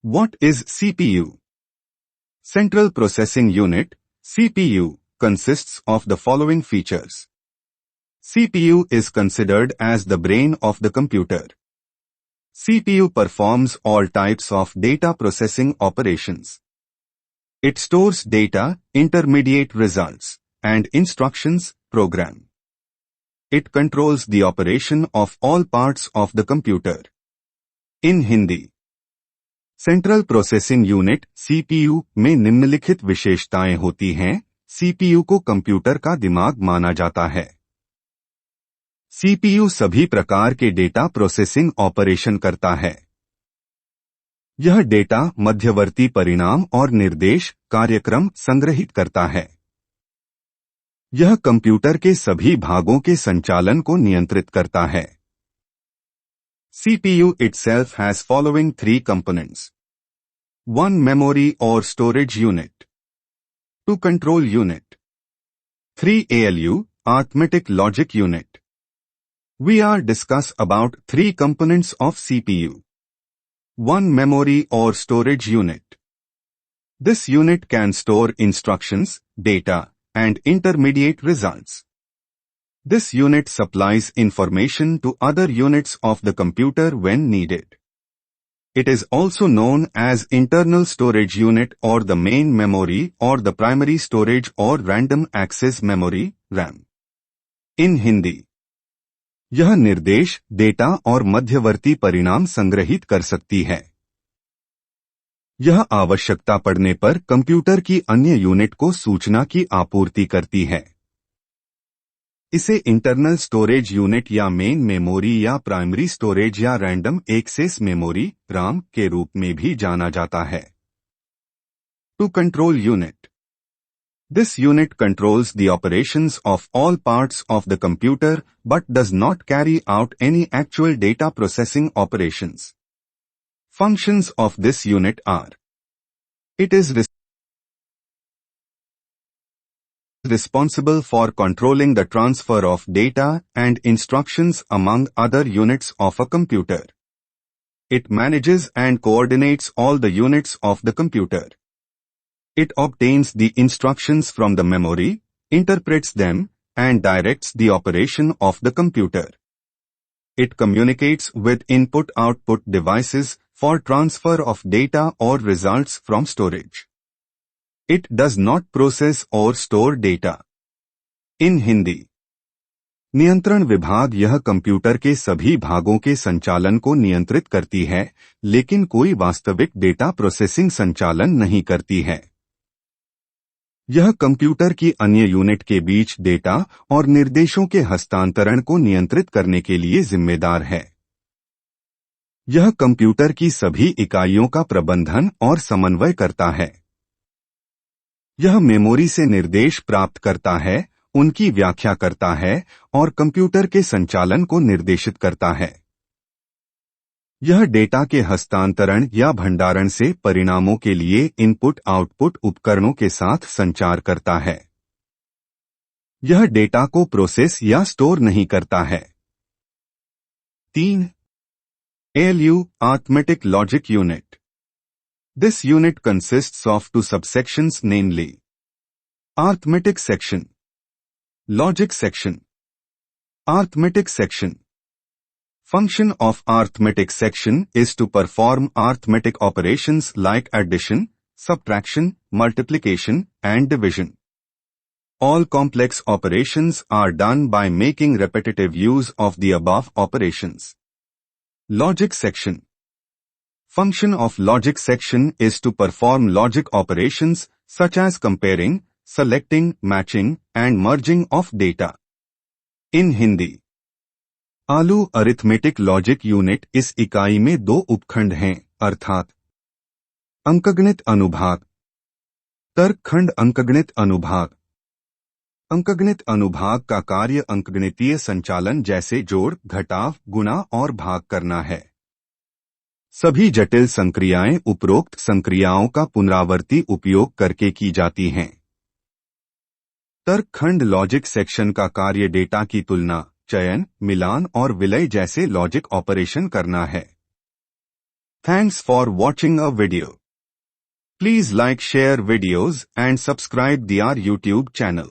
What is CPU? Central Processing Unit, CPU, consists of the following features. CPU is considered as the brain of the computer. CPU performs all types of data processing operations. It stores data, intermediate results, and instructions, program. It controls the operation of all parts of the computer. In Hindi, central processing unit CPU में निम्नलिखित विशेषताएं होती हैं। CPU को computer का दिमाग माना जाता है। सीपीयू सभी प्रकार के डेटा प्रोसेसिंग ऑपरेशन करता है। यह डेटा मध्यवर्ती परिणाम और निर्देश कार्यक्रम संग्रहित करता है। यह कंप्यूटर के सभी भागों के संचालन को नियंत्रित करता है। CPU itself has following three components. 1 memory or storage unit. 2 control unit. 3 ALU, arithmetic logic unit. We are discuss about 3 components of CPU. 1 memory or storage unit. This unit can store instructions, data, and intermediate results. This unit supplies information to other units of the computer when needed. It is also known as internal storage unit or the main memory or the primary storage or random access memory, RAM. In Hindi, यह निर्देश, data और मध्यवर्ती परिणाम संग्रहित कर सकती है। यह आवश्यकता पड़ने पर कंप्यूटर की अन्य यूनिट को सूचना की आपूर्ति करती है। इसे इंटरनल स्टोरेज यूनिट या मेन मेमोरी या प्राइमरी स्टोरेज या रैंडम एक्सेस मेमोरी RAM के रूप में भी जाना जाता है। Two control unit. This unit controls the operations of all parts of the computer but does not carry out any actual data processing operations. Functions of this unit are: it is responsible for controlling the transfer of data and instructions among other units of a computer. It manages and coordinates all the units of the computer. It obtains the instructions from the memory, interprets them, and directs the operation of the computer. It communicates with input-output devices for transfer of data or results from storage. It does not process or store data. In Hindi, नियंत्रण विभाग यह computer के सभी भागों के संचालन को नियंत्रित करती है, लेकिन कोई वास्तविक डेटा प्रोसेसिंग संचालन नहीं करती है। यह कंप्यूटर की अन्य यूनिट के बीच डेटा और निर्देशों के हस्तांतरण को नियंत्रित करने के लिए जिम्मेदार है। यह कंप्यूटर की सभी इकाइयों का प्रबंधन और समन्वय करता है। यह मेमोरी से निर्देश प्राप्त करता है, उनकी व्याख्या करता है और कंप्यूटर के संचालन को निर्देशित करता है। यह डेटा के हस्तांतरण या भंडारण से परिणामों के लिए इनपुट-आउटपुट उपकरणों के साथ संचार करता है। यह डेटा को प्रोसेस या स्टोर नहीं करता है। 3. ALU, arithmetic logic unit. This unit consists of 2 subsections, namely arithmetic section, logic section. Arithmetic section. Function of arithmetic section is to perform arithmetic operations like addition, subtraction, multiplication, and division. All complex operations are done by making repetitive use of the above operations. Logic section. Function of logic section is to perform logic operations such as comparing, selecting, matching, and merging of data. In Hindi, आलू arithmetic logic unit इस इकाई में 2 उपखंड हैं, अर्थात अंकगणित अनुभाग, तर्कखंड अंकगणित अनुभाग। अंकगणित अनुभाग का कार्य अंकगणितीय संचालन जैसे जोड़, घटाव, गुणा और भाग करना है। सभी जटिल संक्रियाएं उपरोक्त संक्रियाओं का पुनरावर्ती उपयोग करके की जाती हैं। तर्क खंड लॉजिक सेक्शन का कार्य डेटा की तुलना, चयन, मिलान और विलय जैसे लॉजिक ऑपरेशन करना है। Thanks for watching a video. Please like, share videos and subscribe our YouTube channel.